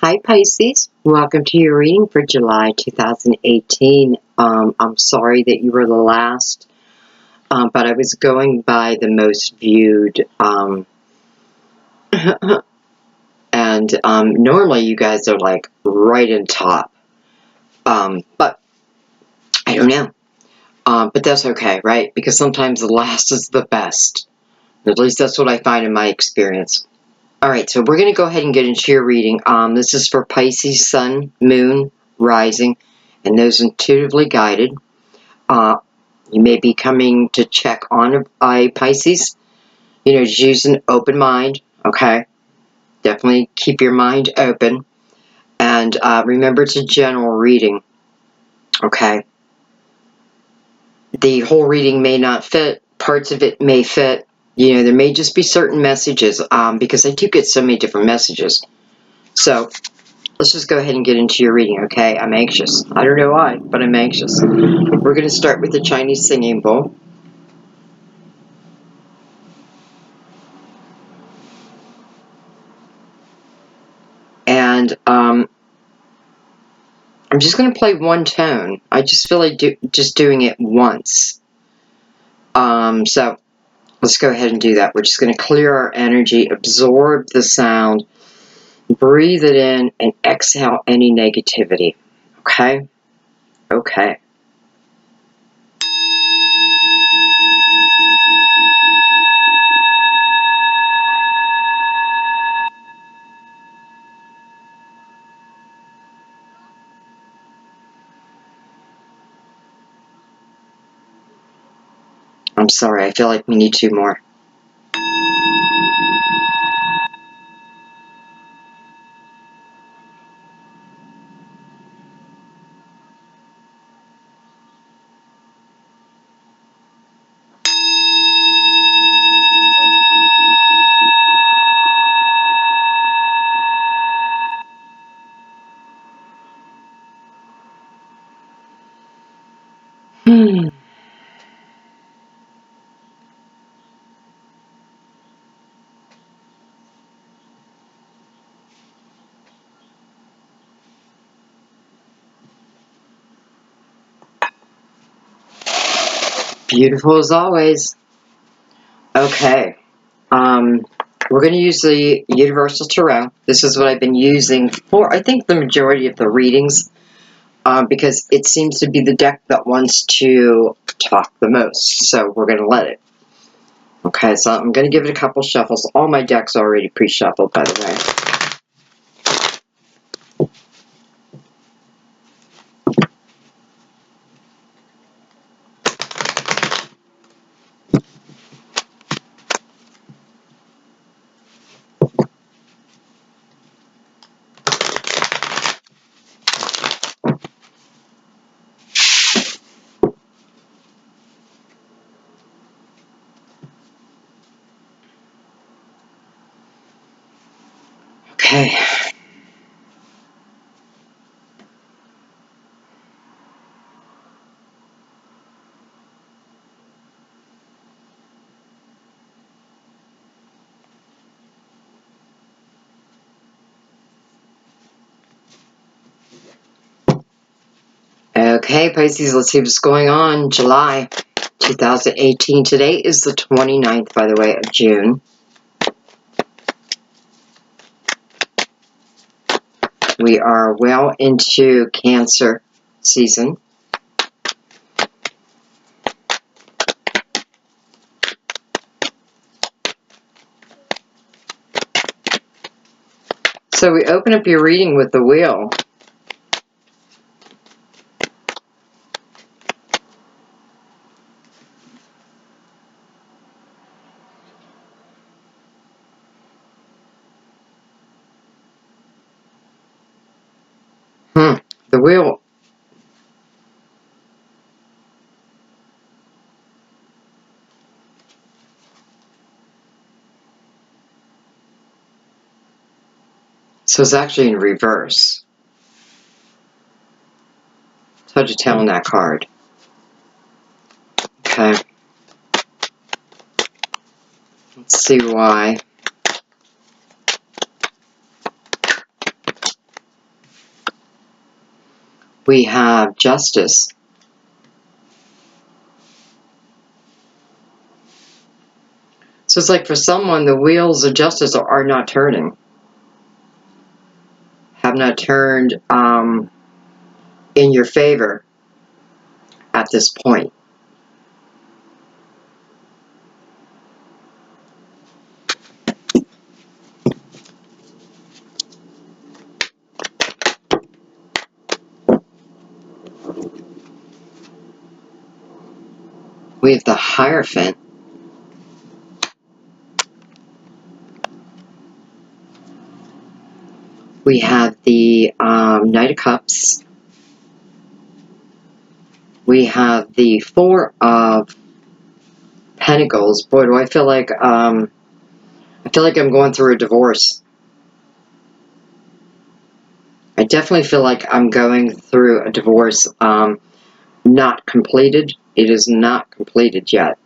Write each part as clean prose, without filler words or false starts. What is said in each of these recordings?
Hi Pisces, welcome to your reading for July 2018. I'm sorry that you were the last, but I was going by the most viewed, and normally you guys are like right in top, but I don't know, but that's okay, right? Because sometimes the last is the best. At least that's what I find in my experience. Alright, so we're going to go ahead and get into your reading. This is for Pisces, Sun, Moon, Rising, and those intuitively guided. You may be coming to check on a Pisces. Just use an open mind, okay? Definitely keep your mind open. And remember, it's a general reading, okay? The whole reading may not fit. Parts of it may fit. There may just be certain messages, because I do get so many different messages. So, let's just go ahead and get into your reading, okay? I'm anxious. I don't know why, but I'm anxious. We're going to start with the Chinese singing bowl. And I'm just going to play one tone. I just feel like just doing it once. So let's go ahead and do that. We're just going to clear our energy, absorb the sound, breathe it in, and exhale any negativity. Okay? Okay. I'm sorry, I feel like we need two more. Beautiful as always. Okay. We're going to use the Universal Tarot. This is what I've been using for, I think, the majority of the readings, because it seems to be the deck that wants to talk the most. So we're going to let it. Okay, so I'm going to give it a couple shuffles. All my decks are already pre-shuffled, by the way. Okay. Okay, Pisces, let's see what's going on. July 2018. Today is the 29th, by the way, of June. We are well into Cancer season. So we open up your reading with the wheel. The wheel. So it's actually in reverse. It's hard to tell on that card. Okay. Let's see why. We have Justice. So it's like for someone, the wheels of justice are not turning. Have not turned in your favor at this point. We have the Hierophant. We have the Knight of Cups. We have the Four of Pentacles. Boy, do I feel like I'm going through a divorce. I definitely feel like I'm going through a divorce. Not completed. It is not completed yet.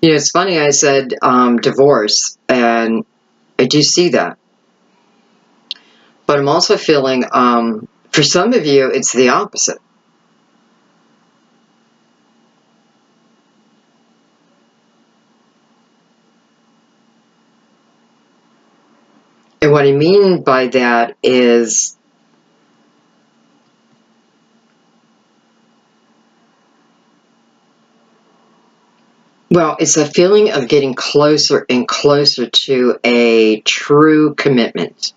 You know, it's funny, I said divorce, and I do see that. But I'm also feeling, for some of you, it's the opposite. And what I mean by that is, well, it's a feeling of getting closer and closer to a true commitment.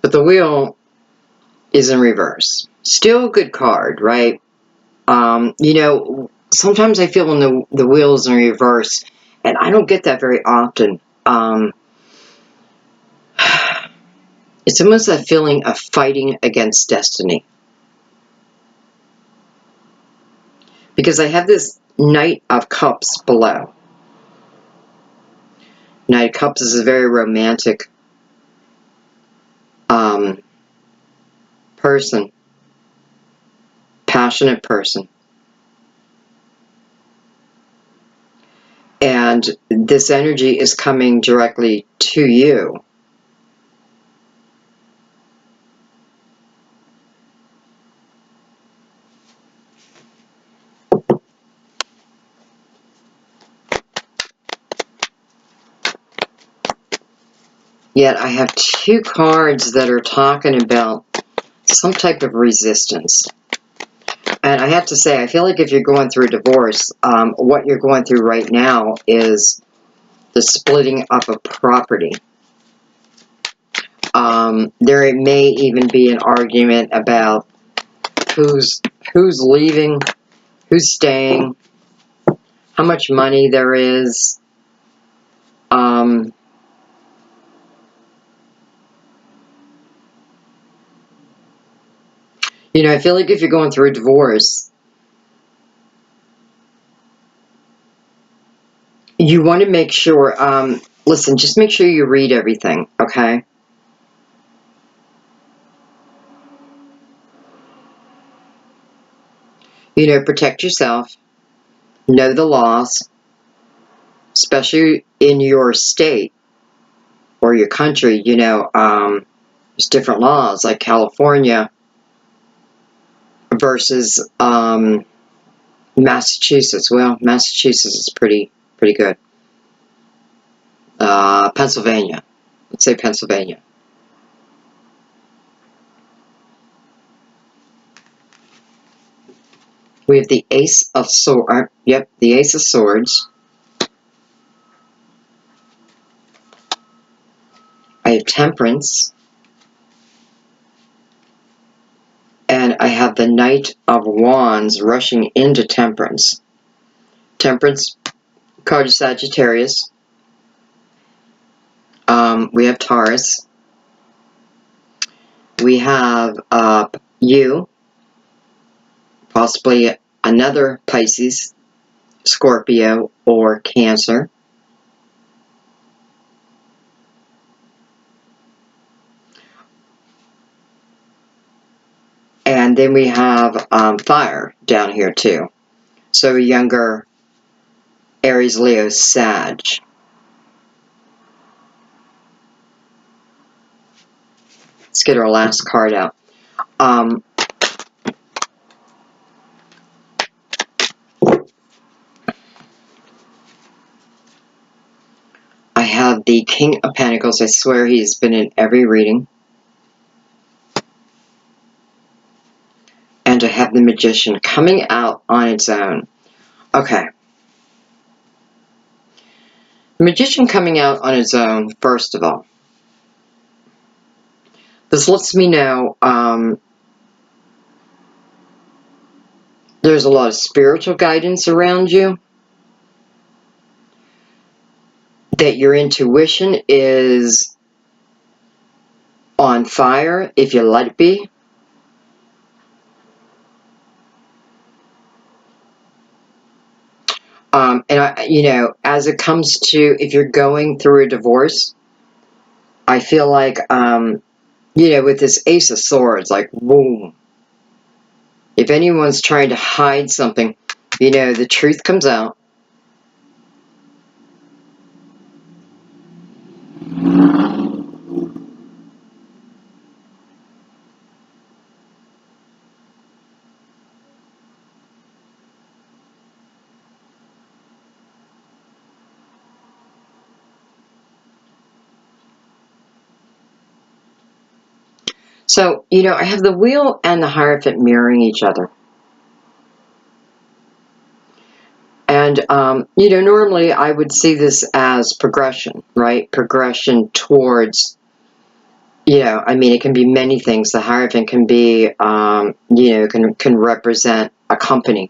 But the wheel is in reverse. Still a good card, right? You know, sometimes I feel when the wheel is in reverse, and I don't get that very often. It's almost a feeling of fighting against destiny. Because I have this Knight of Cups below. Knight of Cups is a very romantic person. Passionate person. And this energy is coming directly to you. Yet I have two cards that are talking about some type of resistance. And I have to say, I feel like if you're going through a divorce, what you're going through right now is the splitting up of property. There may even be an argument about who's leaving, who's staying, how much money there is. You know, I feel like if you're going through a divorce, you want to make sure, listen, just make sure you read everything, okay? You know, protect yourself, know the laws, especially in your state or your country. You know, there's different laws, like California versus Massachusetts. Well, Massachusetts is pretty good. Pennsylvania. Let's say Pennsylvania. We have the Ace of Swords. Yep, the Ace of Swords. I have Temperance. And I have the Knight of Wands rushing into Temperance. Temperance card is Sagittarius. We have Taurus. We have you, possibly another Pisces, Scorpio, or Cancer. And then we have fire down here too. So younger Aries, Leo, Sag. Let's get our last card out. I have the King of Pentacles. I swear he's been in every reading. And I have the Magician coming out on its own. Okay. The Magician coming out on its own, first of all. This lets me know there's a lot of spiritual guidance around you. That your intuition is on fire if you let it be. As it comes to, if you're going through a divorce, I feel like, with this Ace of Swords, like, boom. If anyone's trying to hide something, the truth comes out. So, I have the Wheel and the Hierophant mirroring each other. And, normally I would see this as progression, right? Progression towards, it can be many things. The Hierophant can be, can represent a company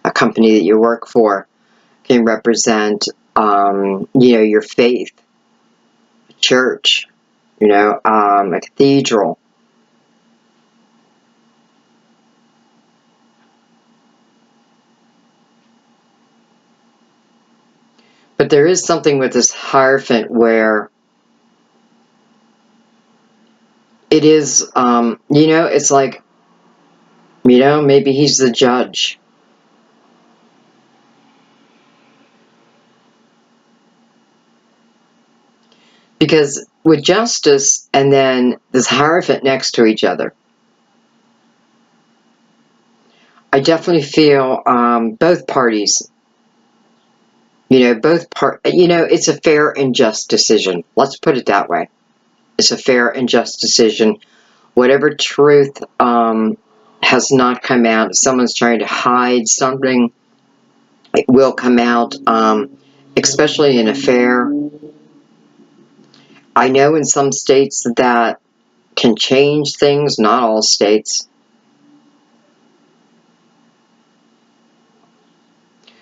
that you work for, can represent, your faith, a church, a cathedral. But there is something with this Hierophant where it is, it's like, maybe he's the judge. Because with Justice and then this Hierophant next to each other, I definitely feel both parties, it's a fair and just decision. Let's put it that way. It's a fair and just decision. Whatever truth has not come out, if someone's trying to hide something, it will come out, especially in a fair. I know in some states that can change things, not all states.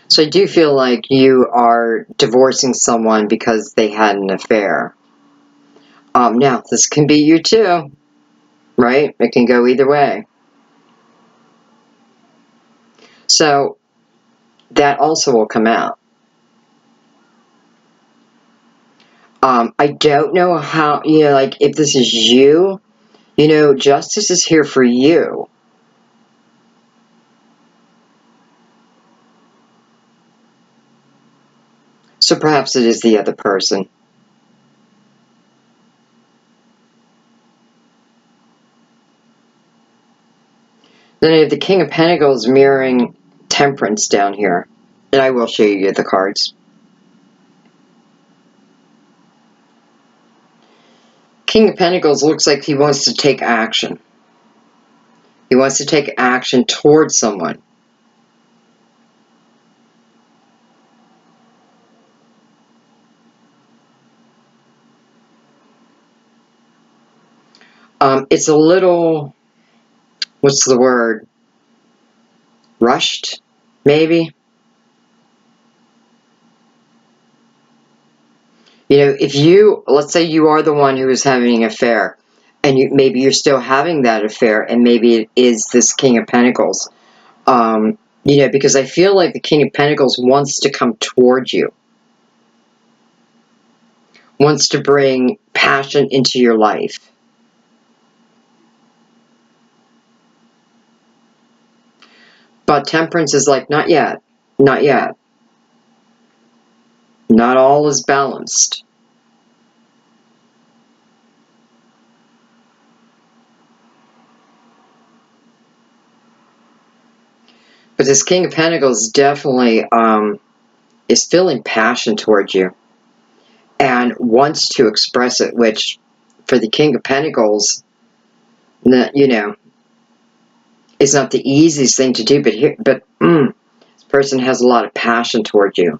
So I do feel like you are divorcing someone because they had an affair. Now, this can be you too, right? It can go either way. So that also will come out. I don't know how, if this is you, Justice is here for you. So perhaps it is the other person. Then I have the King of Pentacles mirroring Temperance down here. And I will show you the cards. King of Pentacles looks like he wants to take action. He wants to take action towards someone. It's a little, what's the word? Rushed, maybe? If you, let's say you are the one who is having an affair, and maybe you're still having that affair, and maybe it is this King of Pentacles. You know, because I feel like the King of Pentacles wants to come towards you. Wants to bring passion into your life. But Temperance is like, not yet. Not yet. Not all is balanced. But this King of Pentacles definitely is feeling passion towards you. And wants to express it, which for the King of Pentacles, you know, is not the easiest thing to do. But this person has a lot of passion towards you.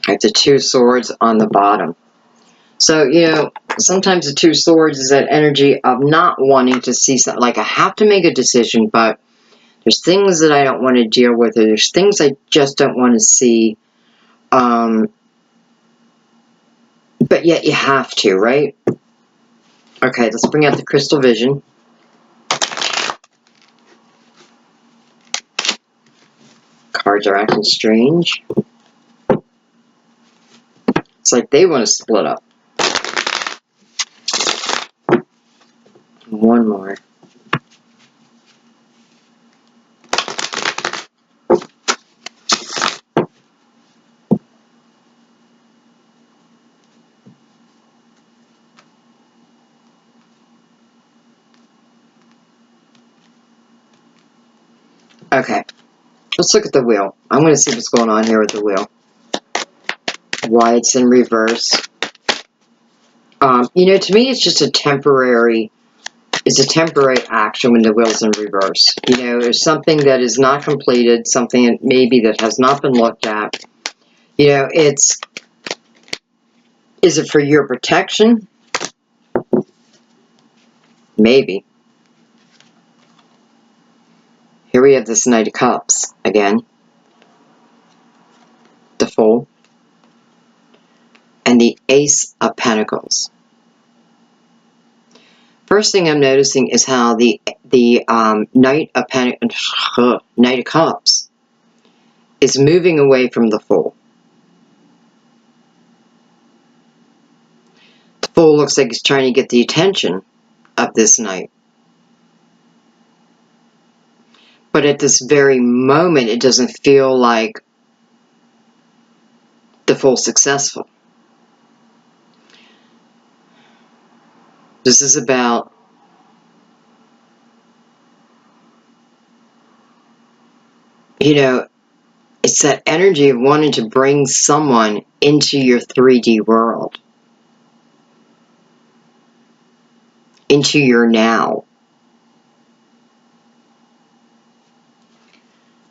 Like the Two Swords on the bottom. So, you know, sometimes the Two Swords is that energy of not wanting to see something. Like, I have to make a decision, but there's things that I don't want to deal with, or there's things I just don't want to see. But yet you have to, right? Okay, let's bring out the Crystal Vision. Cards are acting strange. It's like they want to split up. One more. Okay, let's look at the wheel. I'm going to see what's going on here with the wheel. Why it's in reverse. You know, to me, it's just a temporary. It's a temporary action when the wheel's in reverse. You know, there's something that is not completed, something maybe that has not been looked at. You know, is it for your protection? Maybe. Here we have this Knight of Cups again. The Fool. And the Ace of Pentacles. First thing I'm noticing is how the Knight of Cups is moving away from the Fool. The Fool looks like he's trying to get the attention of this Knight. But at this very moment, it doesn't feel like the Fool's successful. This is about it's that energy of wanting to bring someone into your 3D world. Into your now.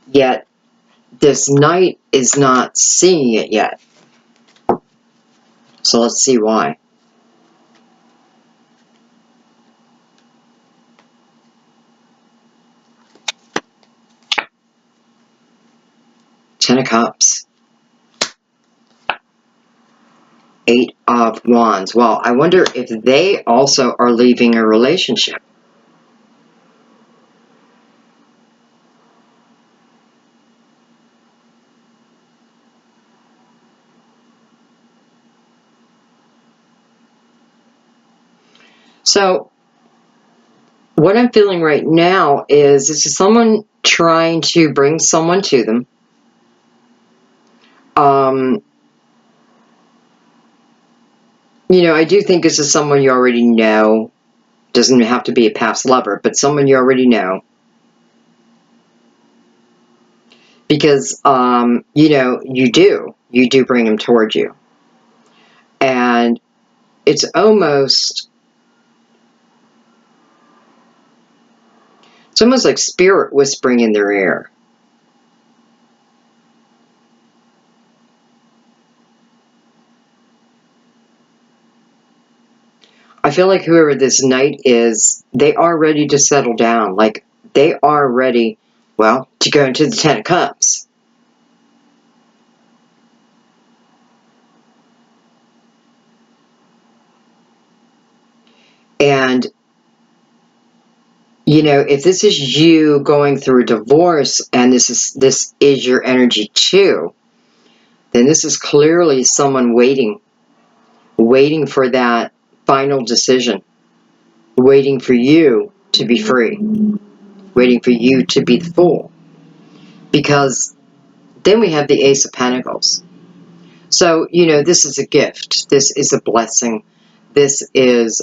Yet, this Knight is not seeing it yet. So let's see why. Ten of Cups. Eight of Wands. Well, I wonder if they also are leaving a relationship. So, what I'm feeling right now is this is someone trying to bring someone to them. You know, I do think this is someone you already know. Doesn't have to be a past lover, but someone you already know. Because, you know, you do bring them towards you. And it's almost like spirit whispering in their ear. I feel like whoever this Knight is, they are ready to settle down. Like, they are ready, well, to go into the Ten of Cups. And you know, if this is you going through a divorce and this is your energy too, then this is clearly someone waiting for that final decision, waiting for you to be free, waiting for you to be the fool. Because then we have the Ace of Pentacles. So, you know, this is a gift. This is a blessing. This is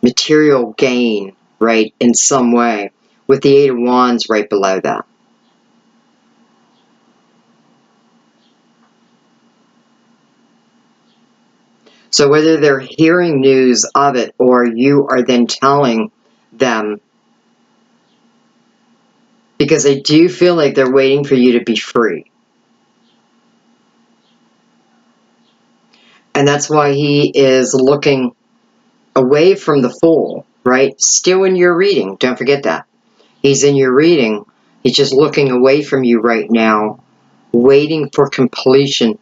material gain, right, in some way, with the Eight of Wands right below that. So whether they're hearing news of it or you are then telling them, because they do feel like they're waiting for you to be free. And that's why he is looking away from the Fool, right? Still in your reading. Don't forget that. He's in your reading. He's just looking away from you right now, waiting for completion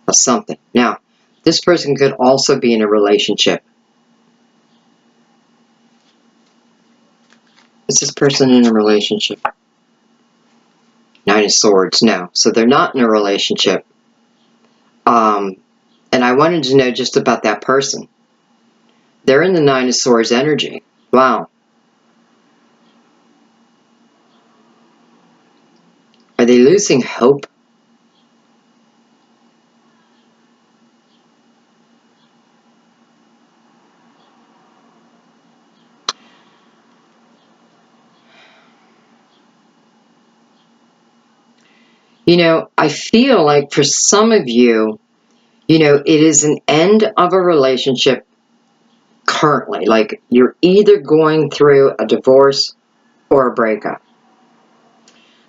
of something. Now, this person could also be in a relationship. Is this person in a relationship? Nine of Swords, no. So they're not in a relationship. And I wanted to know just about that person. They're in the Nine of Swords energy. Wow. Are they losing hope? You know, I feel like for some of you, you know, it is an end of a relationship currently. Like you're either going through a divorce or a breakup.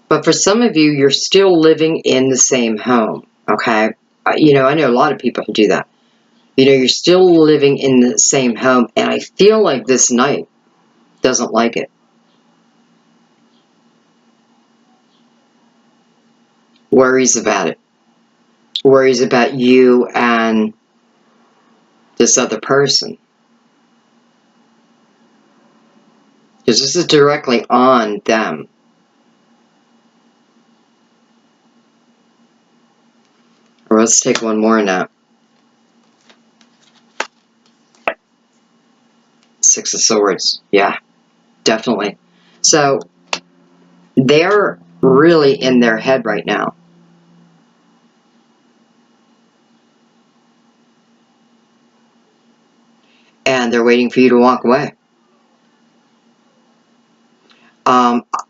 But for some of you, you're still living in the same home, okay? You know, I know a lot of people who do that. You know, you're still living in the same home, and I feel like this knight doesn't like it. Worries about it. Worries about you and this other person. Because this is directly on them. Or let's take one more now. Six of Swords. Yeah, definitely. So, they're really in their head right now. And they're waiting for you to walk away.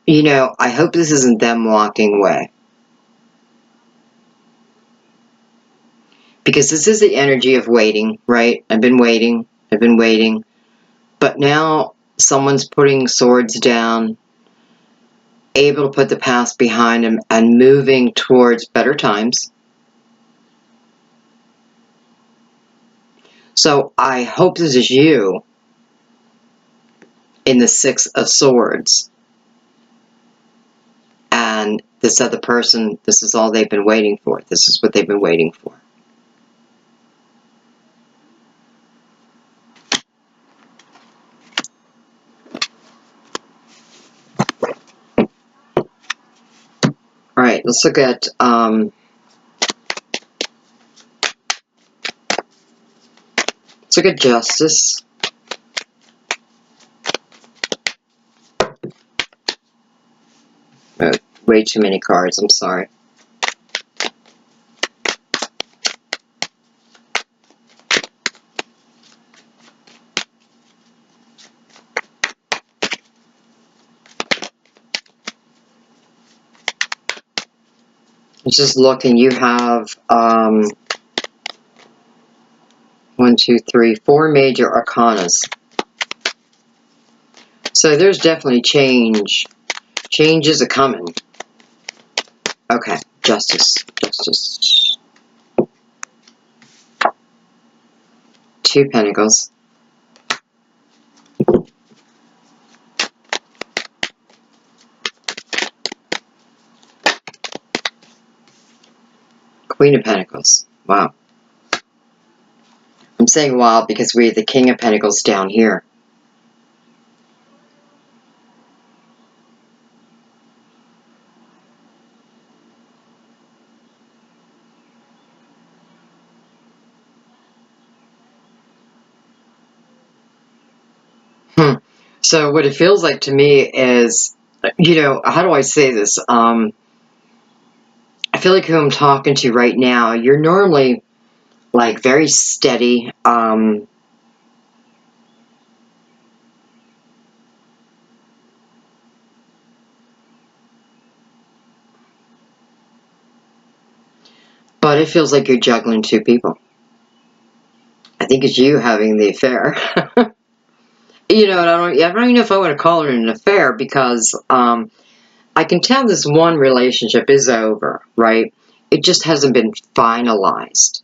You know, I hope this isn't them walking away. Because this is the energy of waiting, right? I've been waiting. But now someone's putting swords down, able to put the past behind them and moving towards better times. So I hope this is you in the Six of Swords. And this other person, this is all they've been waiting for. This is what they've been waiting for. All right, let's look at Justice. Oh, way too many cards, I'm sorry. I'm just looking, you have 1, 2, 3, 4 major arcanas. So there's definitely change. Changes are coming. Okay, Justice. 2 Pentacles. Queen of Pentacles. Wow. I'm saying wow because we have the King of Pentacles down here. So what it feels like to me is, how do I say this? I feel like who I'm talking to right now, you're normally like very steady. But it feels like you're juggling two people. I think it's you having the affair. And I don't even know if I want to call it an affair because I can tell this one relationship is over, right? It just hasn't been finalized,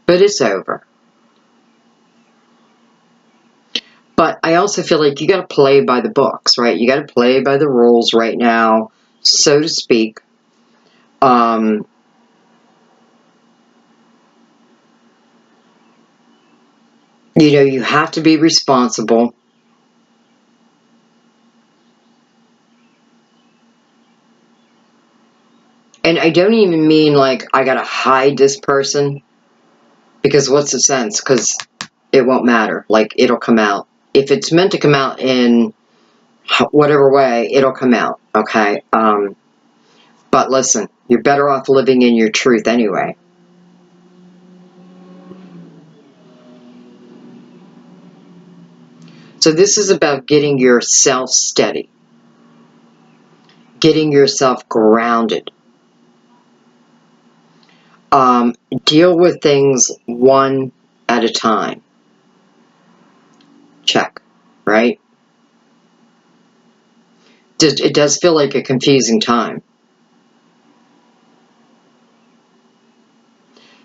but it's over. But I also feel like you got to play by the books, right? You got to play by the rules right now, so to speak. Um, you have to be responsible. And I don't even mean like I got to hide this person because what's the sense? Because it won't matter. Like, it'll come out. If it's meant to come out in whatever way, it'll come out, okay? But listen, you're better off living in your truth anyway. So this is about getting yourself steady, getting yourself grounded. Deal with things one at a time. Check, right? It does feel like a confusing time.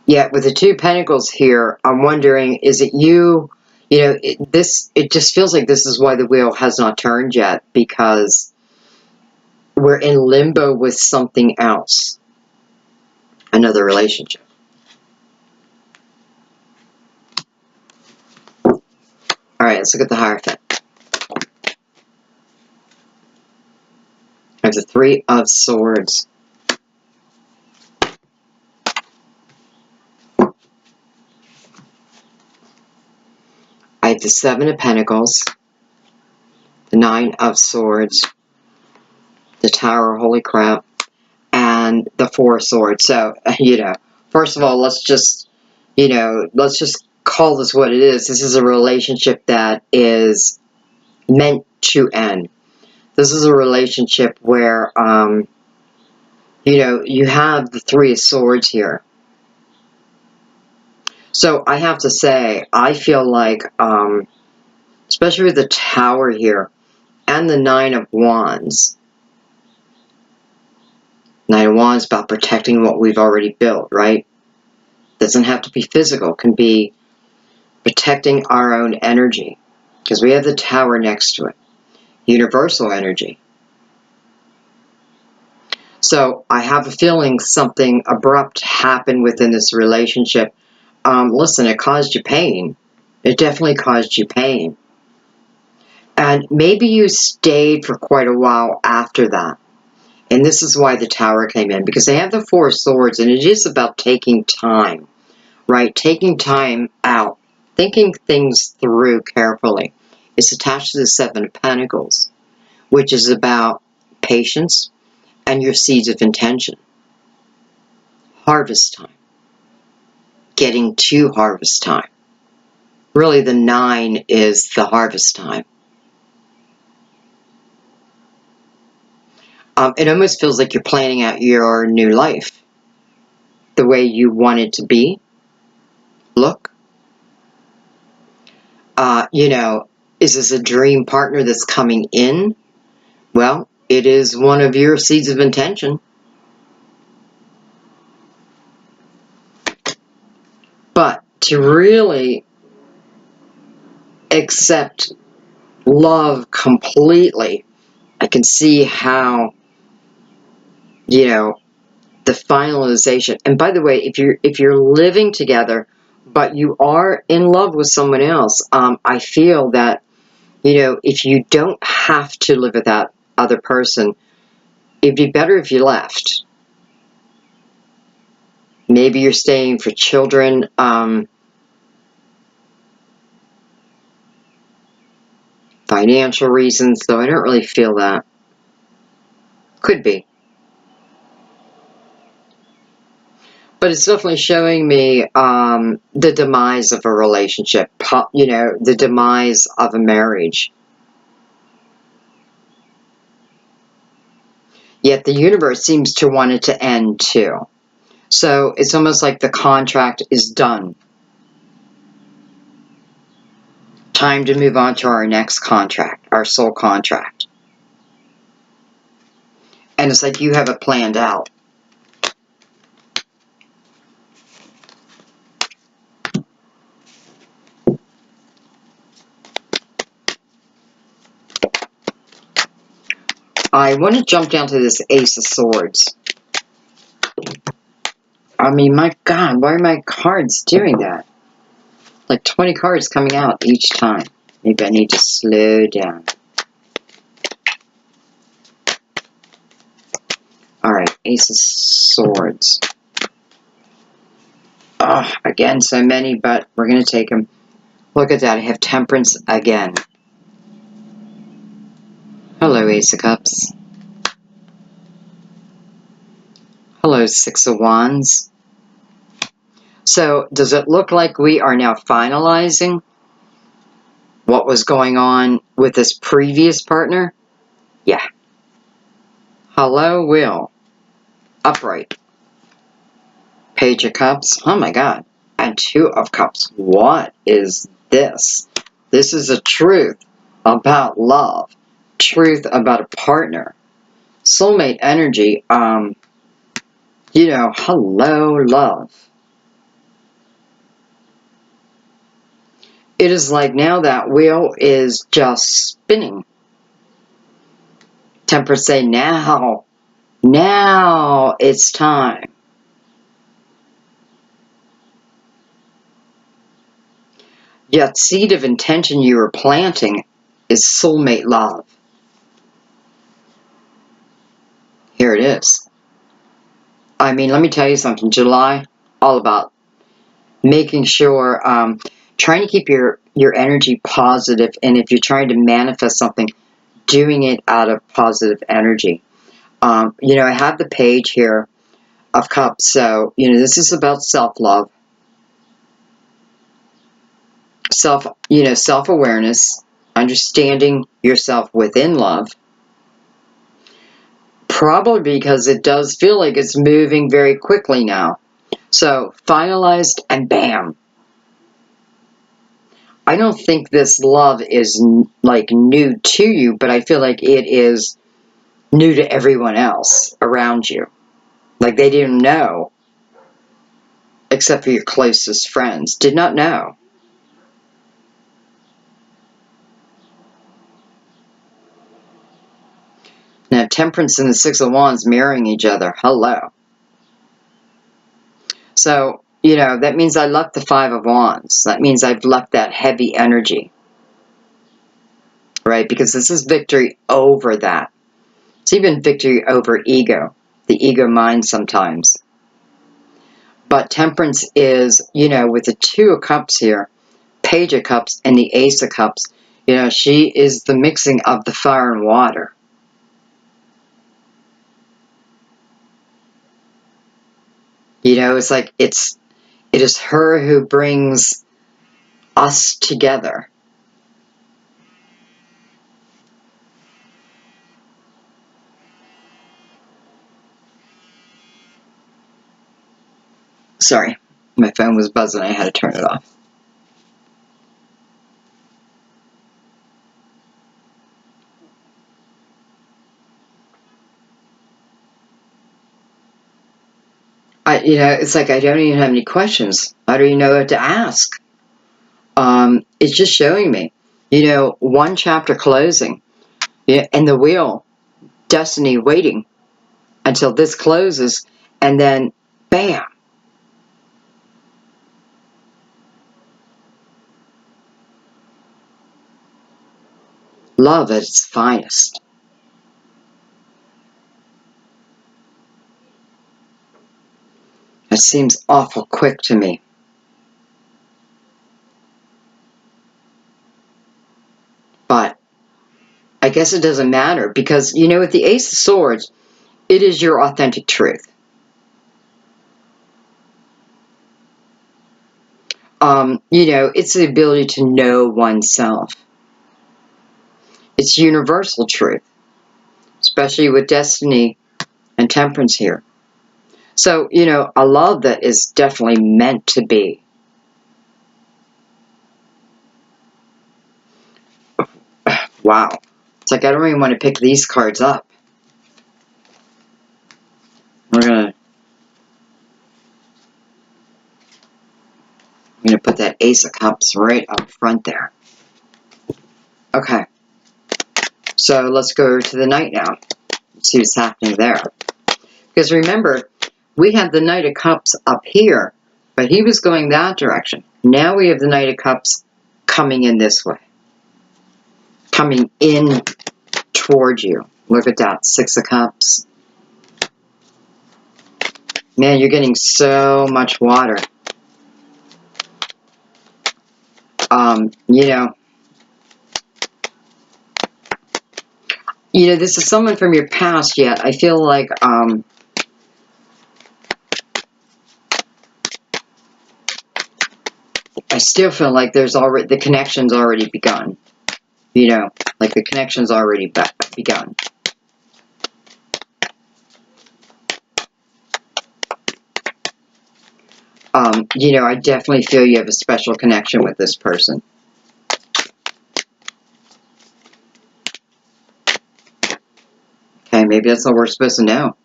Yet with the two pentacles here, I'm wondering, is it you? It just feels like this is why the wheel has not turned yet, because we're in limbo with something else, another relationship. All right, let's look at the Hierophant. I have the Three of Swords. I have the Seven of Pentacles, the Nine of Swords, the Tower, holy crap, and the Four of Swords. So, first of all, let's just call this what it is. This is a relationship that is meant to end. This is a relationship where, you have the Three of Swords here. So I have to say, I feel like, especially with the Tower here and the Nine of Wands. Nine of Wands is about protecting what we've already built, right? Doesn't have to be physical. It can be protecting our own energy. Because we have the Tower next to it. Universal energy. So I have a feeling something abrupt happened within this relationship. Listen, it caused you pain. It definitely caused you pain. And maybe you stayed for quite a while after that. And this is why the Tower came in. Because they have the Four of Swords, and it is about taking time. Right? Taking time out. Thinking things through carefully. It's attached to the Seven of Pentacles, which is about patience and your seeds of intention. Harvest time. Getting to harvest time. Really, the 9 is the harvest time. It almost feels like you're planning out your new life. The way you want it to be. Look. Is this a dream partner that's coming in? Well, it is one of your seeds of intention. But to really accept love completely, I can see how, the finalization. And by the way, if you're living together, but you are in love with someone else, I feel that, if you don't have to live with that other person, it'd be better if you left. Maybe you're staying for children. Five financial reasons, though I don't really feel that. Could be. But it's definitely showing me the demise of a relationship, you know, the demise of a marriage. Yet the universe seems to want it to end too. So it's almost like the contract is done. Time to move on to our next contract, our soul contract. And it's like you have it planned out. I want to jump down to this Ace of Swords. I mean, my God, why are my cards doing that? Like 20 cards coming out each time. Maybe I need to slow down. Alright, Ace of Swords. Oh, again, so many, but we're going to take them. Look at that, I have Temperance again. Hello, Ace of Cups. Hello, Six of Wands. So, does it look like we are now finalizing what was going on with this previous partner? Yeah. Hello, Will. Upright. Page of Cups. Oh my God. And Two of Cups. What is this? This is a truth about love. Truth about a partner. Soulmate energy. You know, hello, love. It is like now that wheel is just spinning. Temperance say, now it's time. Yet seed of intention you are planting is soulmate love. Here it is. I mean, let me tell you something. July, all about making sure, trying to keep your energy positive, and if you're trying to manifest something, doing it out of positive energy. You know, I have the page here of Cups, so, you know, this is about self-love, self-awareness, understanding yourself within love. Probably because it does feel like it's moving very quickly now. So, finalized and bam. I don't think this love is like new to you, but I feel like it is new to everyone else around you. Like they didn't know, except for your closest friends, did not know. Now, Temperance and the Six of Wands mirroring each other. Hello. So, you know, that means I left the Five of Wands. That means I've left that heavy energy. Right? Because this is victory over that. It's even victory over ego. The ego mind sometimes. But Temperance is, you know, with the Two of Cups here, Page of Cups, and the Ace of Cups, you know, she is the mixing of the fire and water. You know, it's like it is her who brings us together. Sorry, my phone was buzzing. I had to turn it off. You know, it's like I don't even have any questions. I don't even know what to ask. It's just showing me, you know, one chapter closing, yeah, and the wheel, destiny waiting until this closes, and then, bam. Love at its finest. It seems awful quick to me. But I guess it doesn't matter because, you know, with the Ace of Swords, it is your authentic truth. You know, it's the ability to know oneself. It's universal truth, especially with destiny and temperance here. So, you know, a love that is definitely meant to be. Wow. It's like I don't even want to pick these cards up. I'm gonna put that Ace of Cups right up front there. Okay. So let's go to the Knight now. See what's happening there. Because remember, we had the Knight of Cups up here, but he was going that direction. Now we have the Knight of Cups coming in this way. Coming in toward you. Look at that. Six of Cups. Man, you're getting so much water. You know, this is someone from your past yet. I feel like, I still feel like there's already, the connection's already begun. You know, like the connection's already begun. You know, I definitely feel you have a special connection with this person. Okay, maybe that's all we're supposed to know.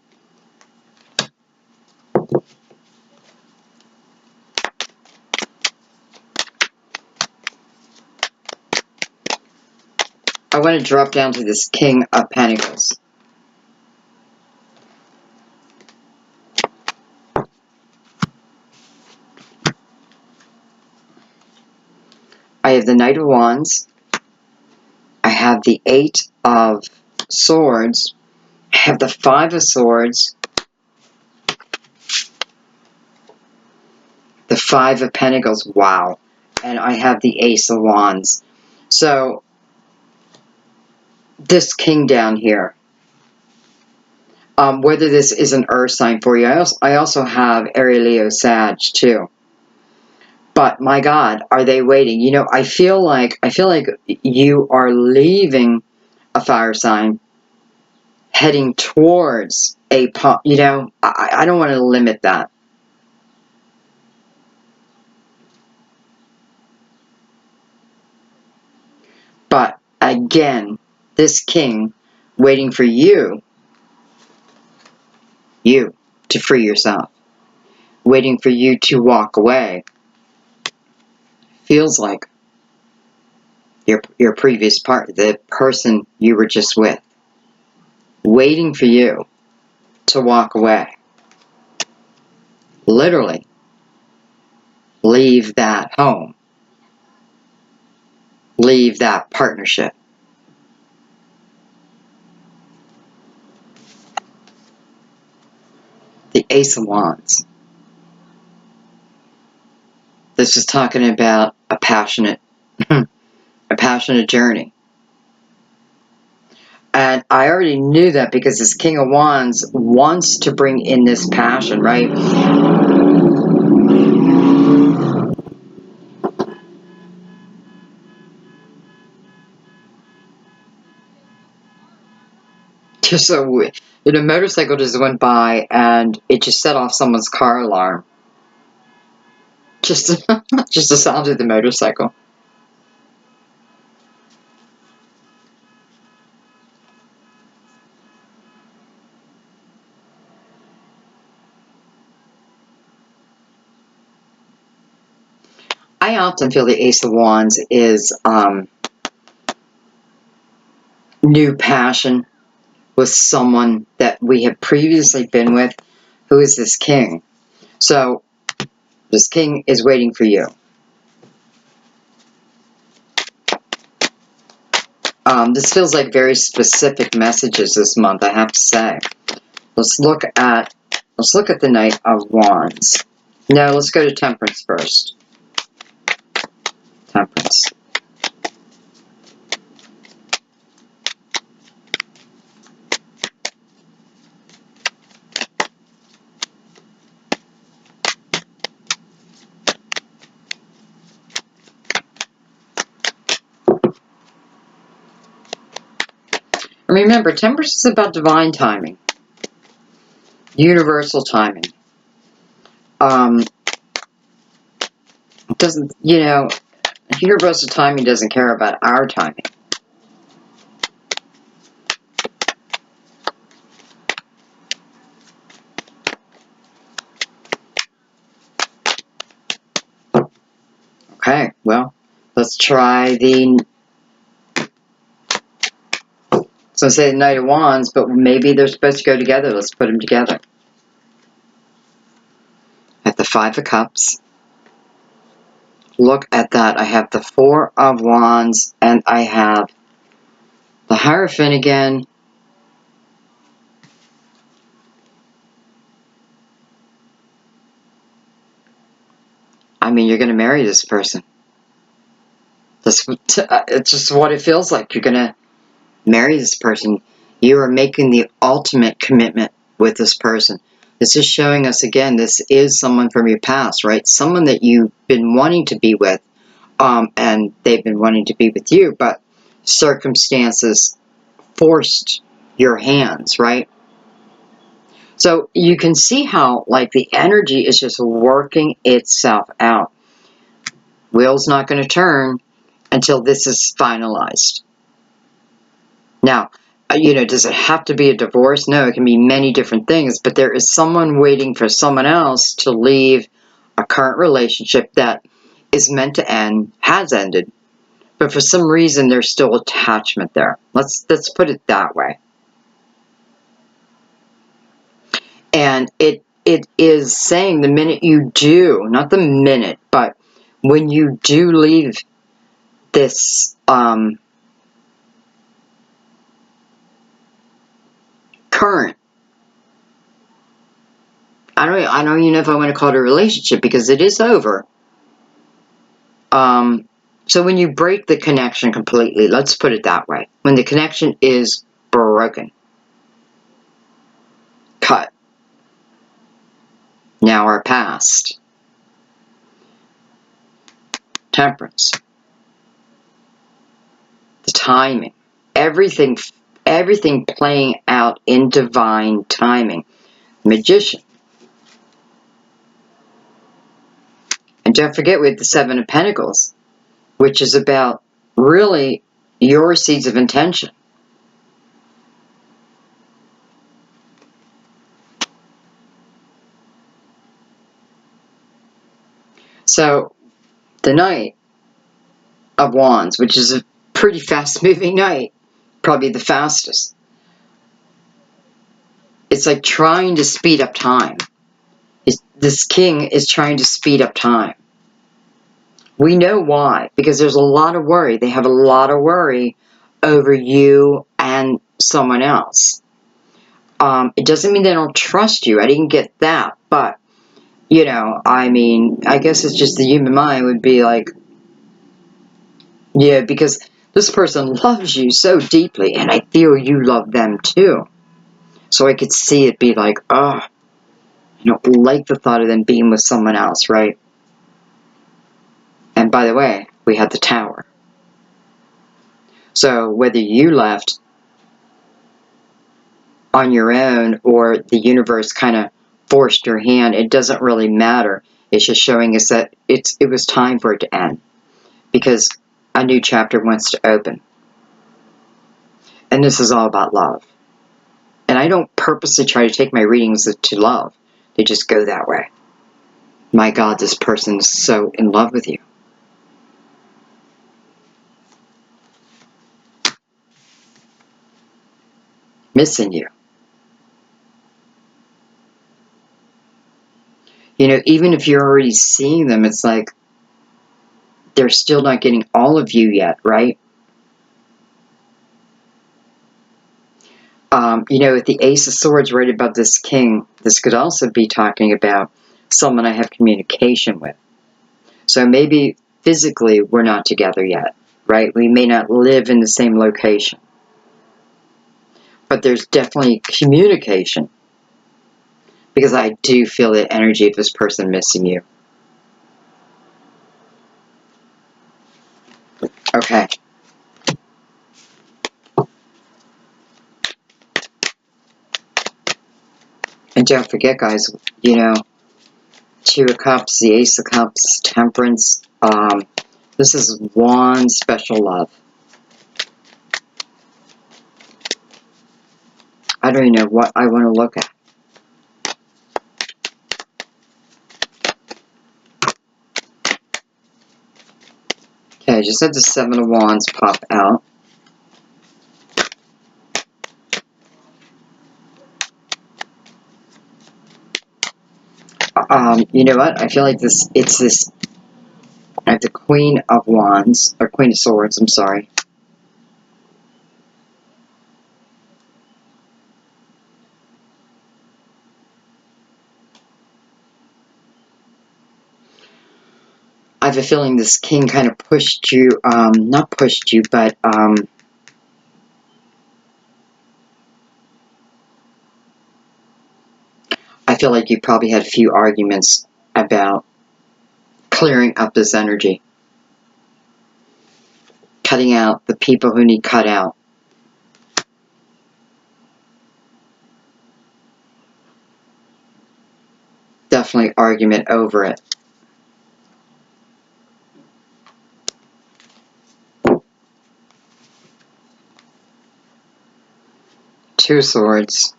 I want to drop down to this King of Pentacles. I have the Knight of Wands. I have the Eight of Swords. I have the Five of Swords. The Five of Pentacles. Wow. And I have the Ace of Wands. So, this King down here, whether this is an Earth sign for you, I also have Aries, Leo, Sag too. But my God, are they waiting? You know, I feel like you are leaving a fire sign, heading towards a, you know, I don't want to limit that. But again, this King waiting for you to free yourself, waiting for you to walk away. Feels like your previous part, the person you were just with, waiting for you to walk away. Literally, leave that home. Leave that partnership. The Ace of Wands. This is talking about a passionate journey. And I already knew that because this King of Wands wants to bring in this passion, right? Just so weird. You know, a motorcycle just went by and it just set off someone's car alarm. Just the sound of the motorcycle. I often feel the Ace of Wands is new passion with someone that we have previously been with, who is this King. So, this King is waiting for you. This feels like very specific messages this month, I have to say. Let's look at the Knight of Wands. No, let's go to Temperance first. Temperance. Remember, Temperance is about divine timing. Universal timing. Doesn't, universal timing doesn't care about our timing. Okay, well, let's try the, so I say the Knight of Wands, but maybe they're supposed to go together. Let's put them together. At the Five of Cups. Look at that. I have the Four of Wands, and I have the Hierophant again. I mean, you're going to marry this person. It's just what it feels like. You're going to marry this person. You are making the ultimate commitment with this person. This is showing us again, this is someone from your past, right? Someone that you've been wanting to be with, and they've been wanting to be with you, but circumstances forced your hands, right? So you can see how, like, the energy is just working itself out. Wheel's not going to turn until this is finalized. Now, does it have to be a divorce? No, it can be many different things, but there is someone waiting for someone else to leave a current relationship that is meant to end, has ended, but for some reason there's still attachment there. Let's put it that way. And it is saying the minute you do, not the minute, but when you do leave this current, I don't even know if I want to call it a relationship because it is over. So when you break the connection completely, let's put it that way. When the connection is broken, cut. Now our past. Temperance. The timing. Everything playing out in divine timing. Magician. And don't forget we have the Seven of Pentacles, which is about really your seeds of intention. So, the Knight of Wands, which is a pretty fast-moving knight, probably the fastest. It's like trying to speed up time. This king is trying to speed up time. We know why, because there's a lot of worry. They have a lot of worry over you and someone else. It doesn't mean they don't trust you. I didn't get that, but, I guess it's just the human mind would be like, yeah, because this person loves you so deeply, and I feel you love them too. So I could see it be like, oh, I don't like the thought of them being with someone else, right? And by the way, we had the Tower. So whether you left on your own or the universe kind of forced your hand, it doesn't really matter. It's just showing us that it was time for it to end because a new chapter wants to open. And this is all about love. And I don't purposely try to take my readings to love. They just go that way. My God, this person is so in love with you. Missing you. Even if you're already seeing them, it's like they're still not getting all of you yet, right? With the Ace of Swords right above this king, this could also be talking about someone I have communication with. So maybe physically we're not together yet, right? We may not live in the same location. But there's definitely communication. Because I do feel the energy of this person missing you. Okay. And don't forget, guys, you know, Two of Cups, the Ace of Cups, Temperance. This is one special love. I don't even know what I want to look at. Okay, I just had the Seven of Wands pop out. You know what? I feel like it's this, I have the Queen of Wands, or Queen of Swords, I'm sorry. I have a feeling this king kind of pushed you, not pushed you, but, I feel like you probably had a few arguments about clearing up this energy. Cutting out the people who need cut out. Definitely argument over it. Two of Swords,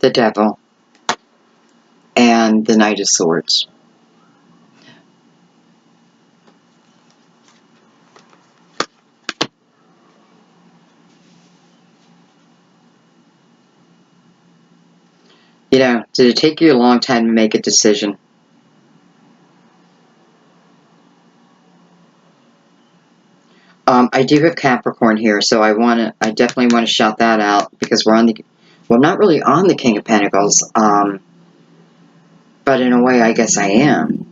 the Devil, and the Knight of Swords. You know, did it take you a long time to make a decision? I do have Capricorn here, so I definitely want to shout that out because we're on the, well, not really on the King of Pentacles, but in a way, I guess I am.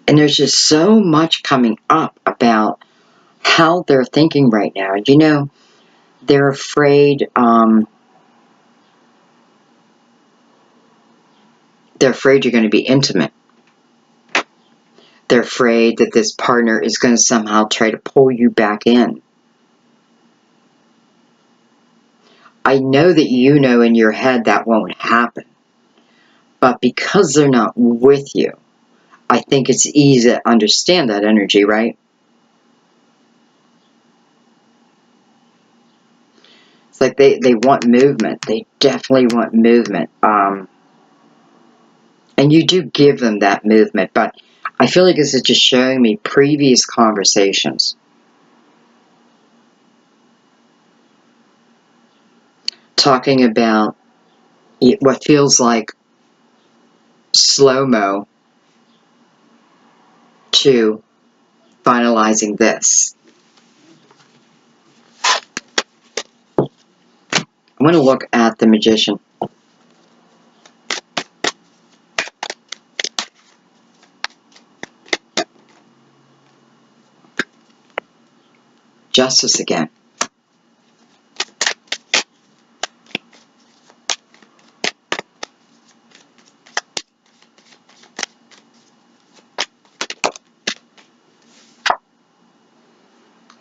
And there's just so much coming up about how they're thinking right now. You know, they're afraid, you're going to be intimate. They're afraid that this partner is going to somehow try to pull you back in. I know that you know in your head that won't happen. But because they're not with you, I think it's easy to understand that energy, right? It's like they want movement. They definitely want movement. And you do give them that movement, but I feel like this is just showing me previous conversations. Talking about what feels like slow-mo to finalizing this. I'm going to look at the Magician. Justice again.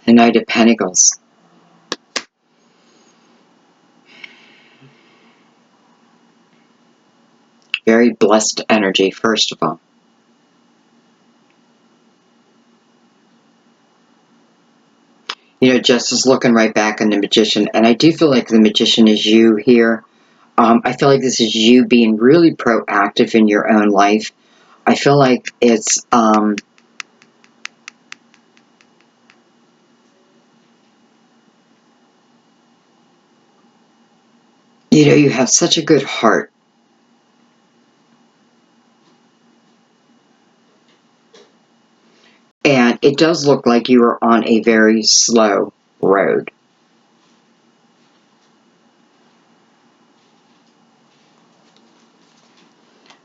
The Knight of Pentacles. Very blessed energy, first of all. You know, Justice looking right back on the Magician, and I do feel like the Magician is you here. I feel like this is you being really proactive in your own life. I feel like it's, you know, you have such a good heart. And it does look like you are on a very slow road.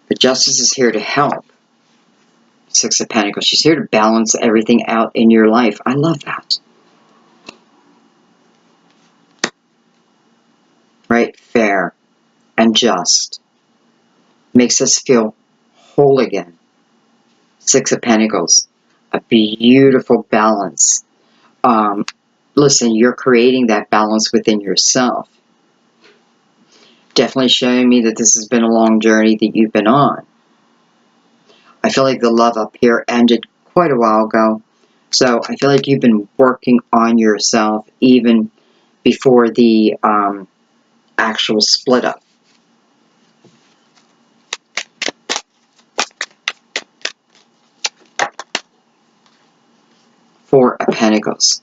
But Justice is here to help. Six of Pentacles. She's here to balance everything out in your life. I love that. Right? Fair and just. Makes us feel whole again. Six of Pentacles. A beautiful balance. listen, you're creating that balance within yourself. Definitely showing me that this has been a long journey that you've been on. I feel like the love up here ended quite a while ago. So I feel like you've been working on yourself even before the actual split up. Four of Pentacles.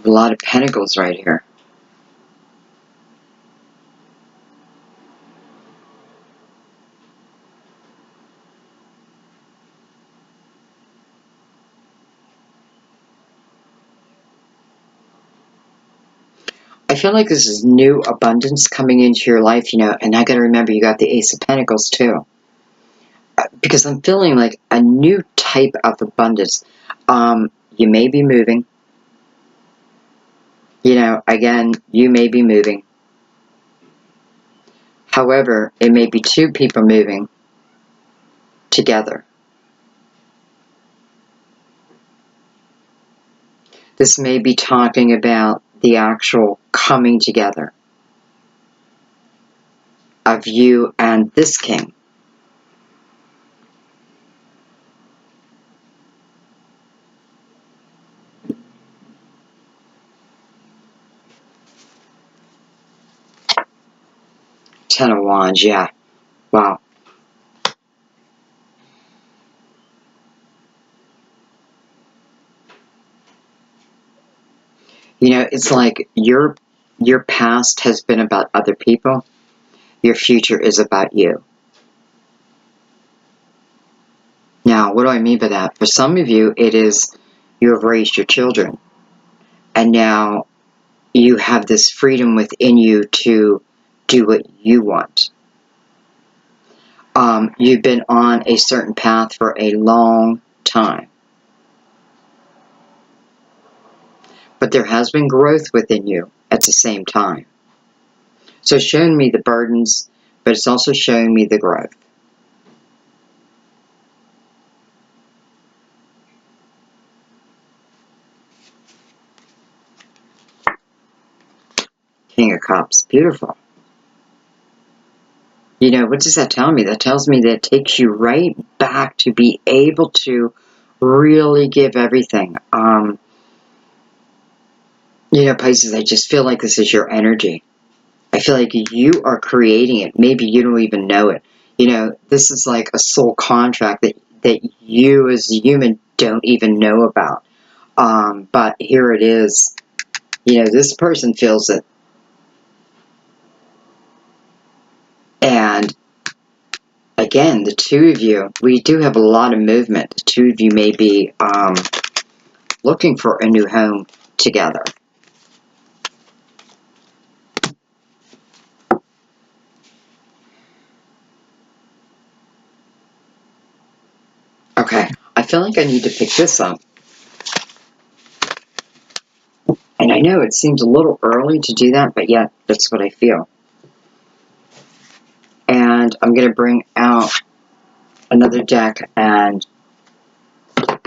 A lot of Pentacles right here. I feel like this is new abundance coming into your life, you know, and I got to remember you got the Ace of Pentacles too. Because I'm feeling like a new type of abundance. You may be moving. You know, again, you may be moving. However, it may be two people moving together. This may be talking about the actual coming together of you and this king. Ten of Wands, yeah. Wow. You know, it's like your past has been about other people. Your future is about you. Now, what do I mean by that? For some of you, it is you have raised your children. And now you have this freedom within you to do what you want. You've been on a certain path for a long time. But there has been growth within you at the same time. So it's showing me the burdens, but it's also showing me the growth. King of Cups, beautiful. You know, what does that tell me? That tells me that it takes you right back to be able to really give everything. You know, Pisces, I just feel like this is your energy. I feel like you are creating it. Maybe you don't even know it. You know, this is like a soul contract that you as a human don't even know about. But here it is. You know, this person feels it. And again, the two of you, we do have a lot of movement. The two of you may be looking for a new home together. Okay, I feel like I need to pick this up. And I know it seems a little early to do that, but yet that's what I feel. And I'm going to bring out another deck, and I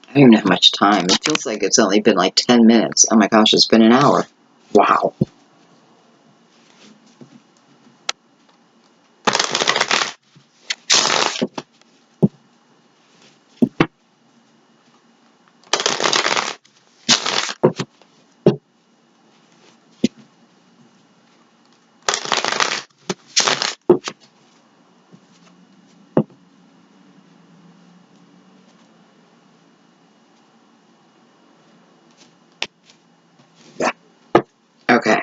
don't even know how much time. It feels like it's only been like 10 minutes. Oh my gosh, it's been an hour. Wow. Yeah. Okay.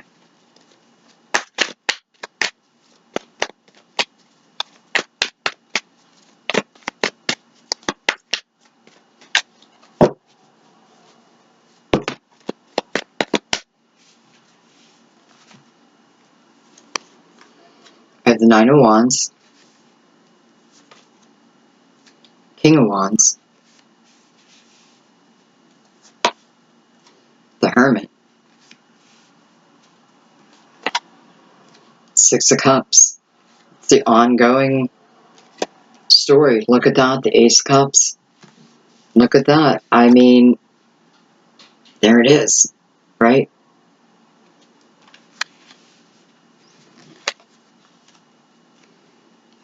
I have the Nine of Wands, King of Wands, the Hermit, Six of Cups. the ongoing story. Look at that, the Ace of Cups. Look at that. I mean, there it is, right?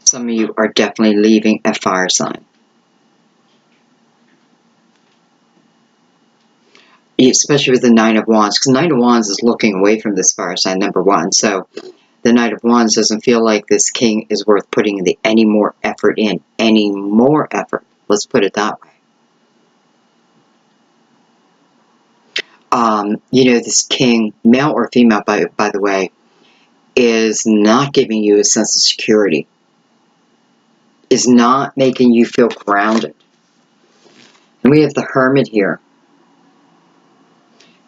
Some of you are definitely leaving a fire sign. Especially with the Nine of Wands, because Nine of Wands is looking away from this fire sign, number one. So the Knight of Wands doesn't feel like this king is worth putting any more effort in. Any more effort. Let's put it that way. You know, this king, male or female, by the way, is not giving you a sense of security. Is not making you feel grounded. And we have the Hermit here.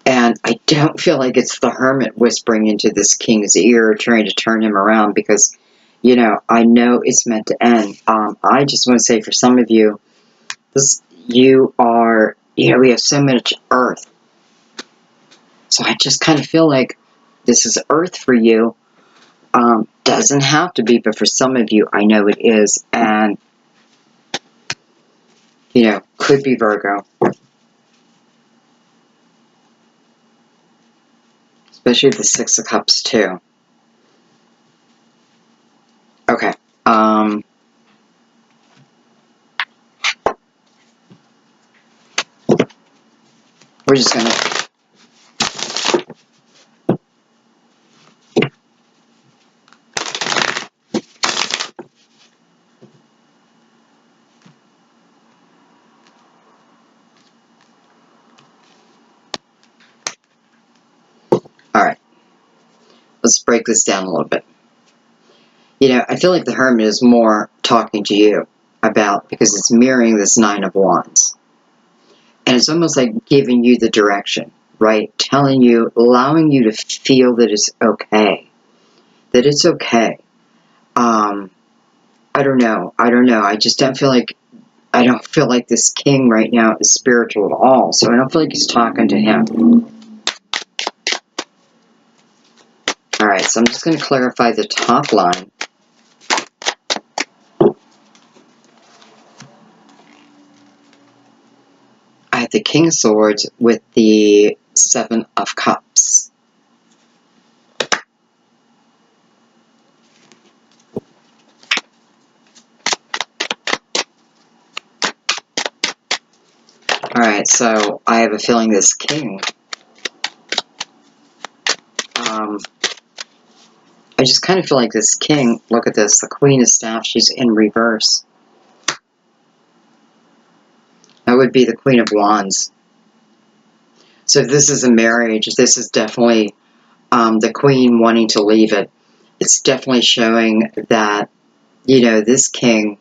And I don't feel like it's the Hermit whispering into this king's ear, trying to turn him around, because, you know, I know it's meant to end. I just want to say, for some of you, you are, you know, we have so much earth. So I just kind of feel like this is earth for you. Doesn't have to be, but for some of you, I know it is. And, you know, could be Virgo. Especially the Six of Cups, too. Okay. We're just going to... Alright. Let's break this down a little bit. You know, I feel like the Hermit is more talking to you about, because it's mirroring this Nine of Wands. And it's almost like giving you the direction, right? Telling you, allowing you to feel that it's okay. That it's okay. I don't know. I just don't feel like, I don't feel like this king right now is spiritual at all. So I don't feel like he's talking to him. Alright, so I'm just going to clarify the top line. I have the King of Swords with the Seven of Cups. Alright, so I have a feeling this king, I just kind of feel like this king, look at this, the Queen of Staff, she's in reverse. That would be the Queen of Wands. So if this is a marriage, this is definitely the Queen wanting to leave it. It's definitely showing that, you know, this king,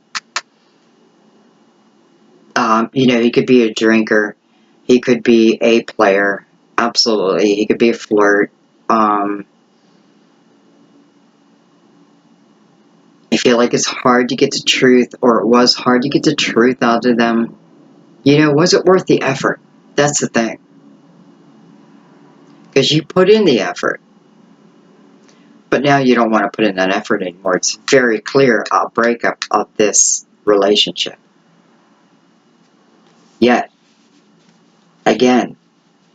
you know, he could be a drinker. He could be a player. Absolutely. He could be a flirt. I feel like it's hard to get the truth, or it was hard to get the truth out of them. You know, was it worth the effort? That's the thing. Because you put in the effort. But now you don't want to put in that effort anymore. It's very clear a breakup of this relationship. Yet, again,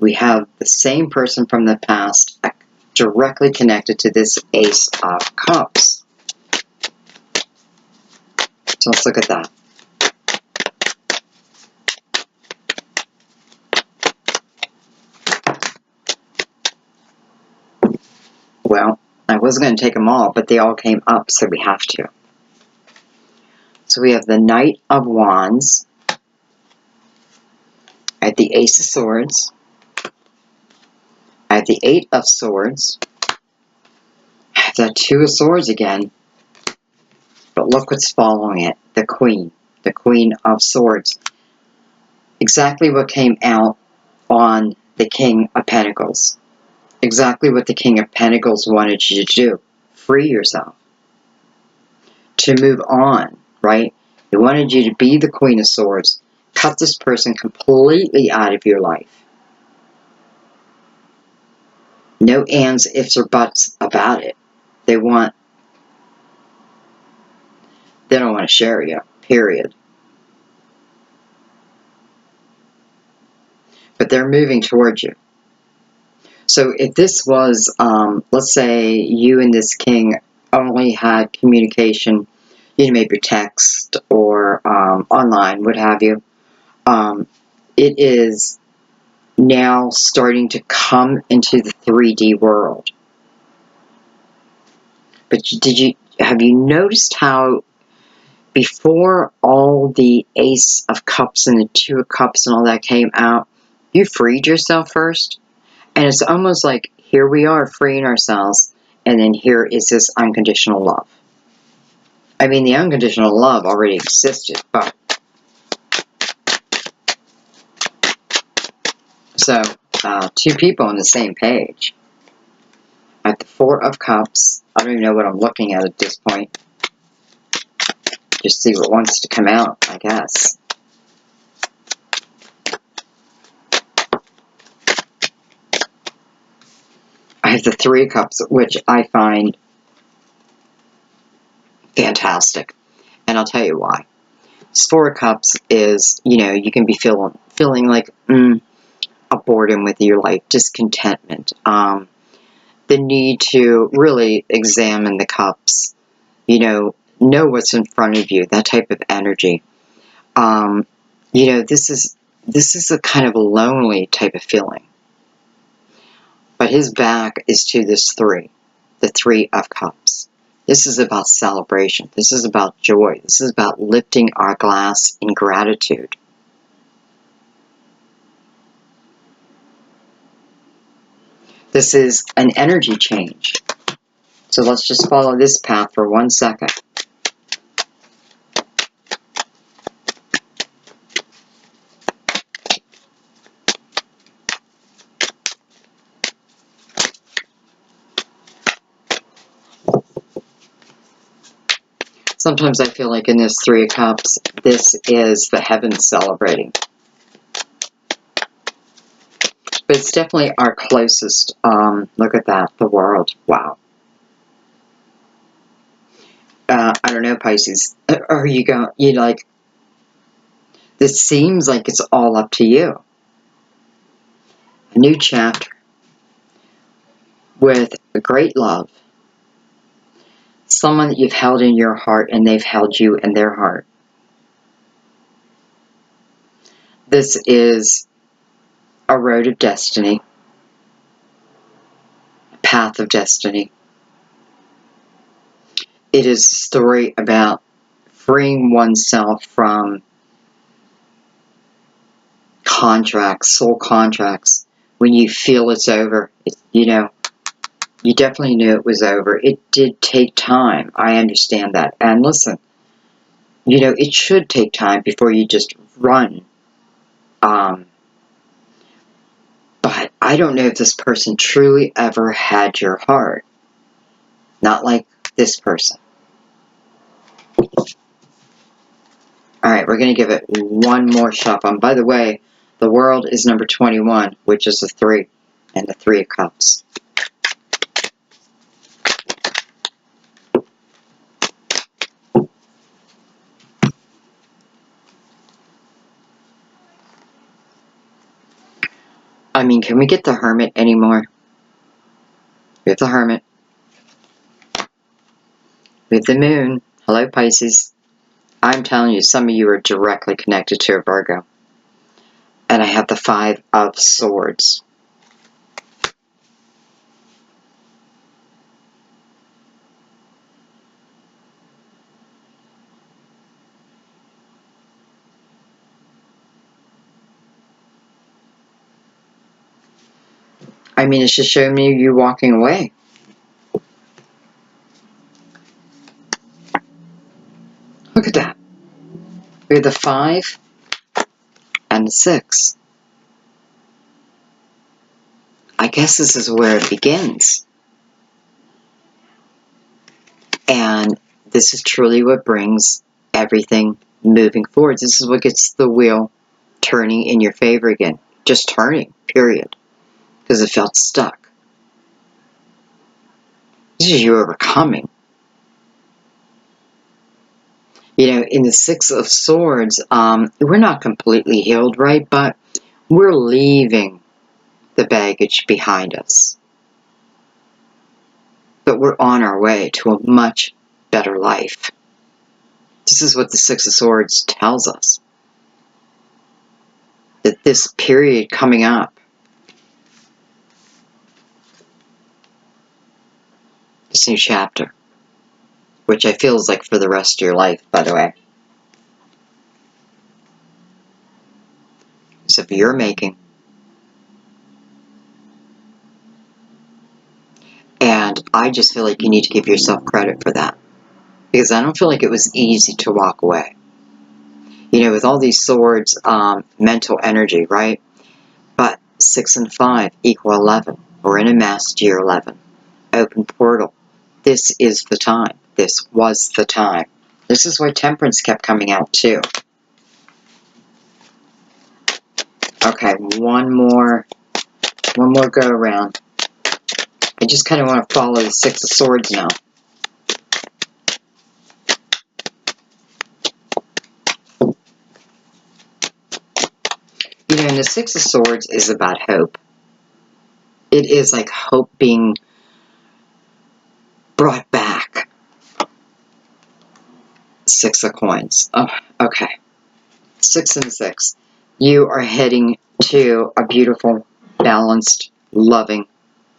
we have the same person from the past directly connected to this Ace of Cups. So let's look at that. Well, I wasn't going to take them all, but they all came up, so we have to. So we have the Knight of Wands. I have the Ace of Swords. I have the Eight of Swords. I have the Two of Swords again. But look what's following it. The Queen. The Queen of Swords. Exactly what came out on the King of Pentacles. Exactly what the King of Pentacles wanted you to do. Free yourself. To move on, right? He wanted you to be the Queen of Swords. Cut this person completely out of your life. No ands, ifs, or buts about it. They want They don't want to share you, period. But they're moving towards you. So if this was, let's say you and this king only had communication, maybe text or online, what have you, it is now starting to come into the 3D world. But have you noticed how before all the Ace of Cups and the Two of Cups and all that came out, you freed yourself first? And it's almost like, here we are freeing ourselves, and then here is this unconditional love. I mean, the unconditional love already existed, but... So, two people on the same page. At the Four of Cups, I don't even know what I'm looking at this point. Just see what wants to come out, I guess. I have the Three of Cups, which I find fantastic. And I'll tell you why. Four of Cups is, you can be feeling like a boredom with your life, discontentment, the need to really examine the cups, know what's in front of you, that type of energy. This is a kind of a lonely type of feeling. But his back is to this three, the Three of Cups. This is about celebration. This is about joy. This is about lifting our glass in gratitude. This is an energy change. So let's just follow this path for 1 second. Sometimes I feel like in this Three of Cups, this is the heavens celebrating. But it's definitely our closest, look at that, the world. Wow. I don't know, Pisces. Are you going, this seems like it's all up to you. A new chapter with great love. Someone that you've held in your heart and they've held you in their heart. This is a road of destiny. A path of destiny. It is a story about freeing oneself from contracts, soul contracts. When you feel it's over, you definitely knew it was over. It did take time. I understand that. And listen, it should take time before you just run. But I don't know if this person truly ever had your heart. Not like this person. Alright, we're going to give it one more shuffle. And by the way, the world is number 21, which is the 3 and the Three of Cups. I mean, can we get the Hermit anymore? We have the Hermit. We have the Moon. Hello, Pisces. I'm telling you, some of you are directly connected to a Virgo. And I have the Five of Swords. I mean, it's just showing me you walking away. Look at that. We have the 5 and the 6. I guess this is where it begins. And this is truly what brings everything moving forward. This is what gets the wheel turning in your favor again. Just turning, period. Because it felt stuck. This is you overcoming. You know, in the Six of Swords, we're not completely healed, right? But we're leaving the baggage behind us. But we're on our way to a much better life. This is what the Six of Swords tells us. That this period coming up, this new chapter, which I feel is like for the rest of your life, by the way, is of your making. And I just feel like you need to give yourself credit for that. Because I don't feel like it was easy to walk away. You know, with all these swords, mental energy, right? But 6 and 5 equal 11. We're in a master year 11. Open portal. This is the time. This was the time. This is why Temperance kept coming out too. Okay, one more go around. I just kind of want to follow the Six of Swords now. You know, and the Six of Swords is about hope. It is like hope being brought back. Six of Coins. Oh, okay. 6 and 6. You are heading to a beautiful, balanced, loving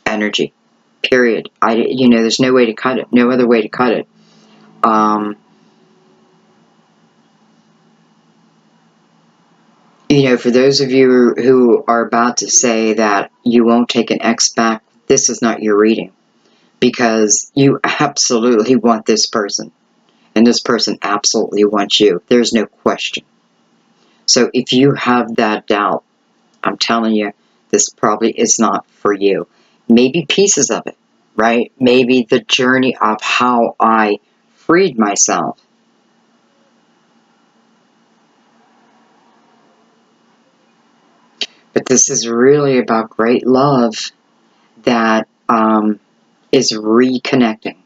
energy. Period. You know, there's no way to cut it. No other way to cut it. You know, for those of you who are about to say that you won't take an ex back, this is not your reading. Because you absolutely want this person. And this person absolutely wants you. There's no question. So if you have that doubt, I'm telling you, this probably is not for you. Maybe pieces of it, right? Maybe the journey of how I freed myself. But this is really about great love that is reconnecting.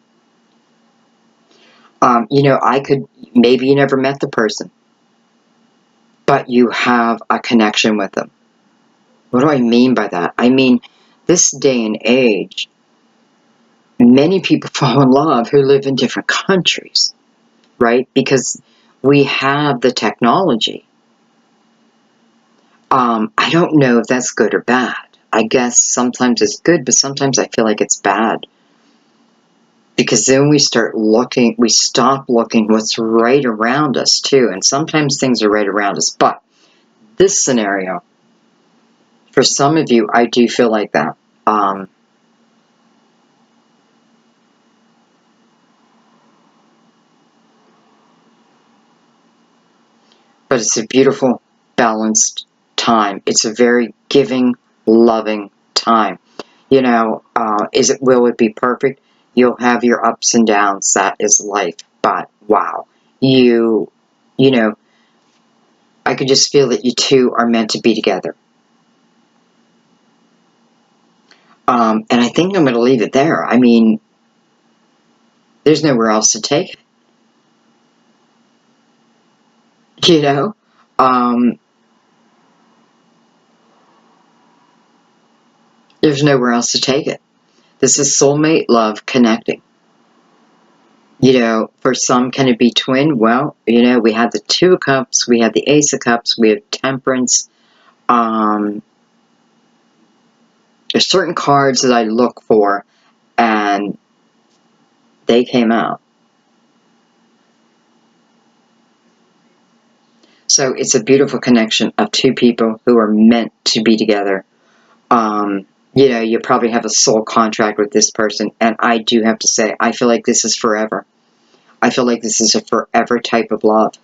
You know, maybe you never met the person, but you have a connection with them. What do I mean by that? I mean, this day and age, many people fall in love who live in different countries, right? Because we have the technology. I don't know if that's good or bad. I guess sometimes it's good, but sometimes I feel like it's bad. Because then we stop looking what's right around us too. And sometimes things are right around us. But this scenario, for some of you, I do feel like that. But it's a beautiful, balanced time. It's a very giving, loving time. You know, will it be perfect? You'll have your ups and downs. That is life. But wow, you know, I could just feel that you two are meant to be together. And I think I'm going to leave it there. I mean, there's nowhere else to take it. You know? There's nowhere else to take it. This is soulmate love connecting. You know, for some, can it be twin? Well, you know, we have the Two of Cups, we have the Ace of Cups, we have Temperance. There's certain cards that I look for, and they came out. So it's a beautiful connection of two people who are meant to be together. You know, you probably have a soul contract with this person, and I do have to say, I feel like this is forever. I feel like this is a forever type of love.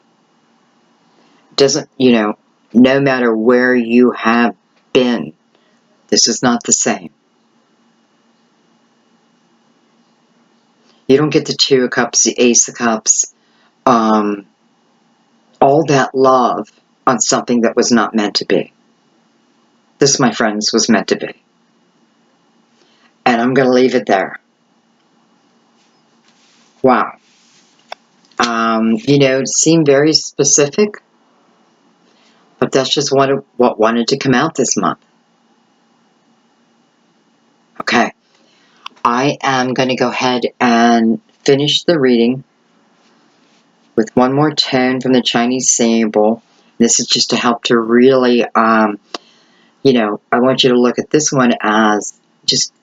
Doesn't, you know, no matter where you have been, this is not the same. You don't get the Two of Cups, the Ace of Cups, all that love on something that was not meant to be. This, my friends, was meant to be. And I'm going to leave it there. Wow. You know, it seemed very specific, but that's just what wanted to come out this month. Okay. I am going to go ahead and finish the reading with one more tone from the Chinese Sable. This is just to help to really, you know, I want you to look at this one as just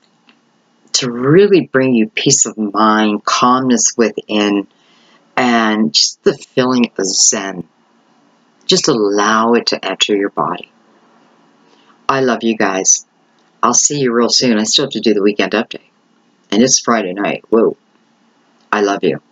to really bring you peace of mind, calmness within, and just the feeling of Zen. Just allow it to enter your body. I love you guys. I'll see you real soon. I still have to do the weekend update. And it's Friday night. Whoa. I love you.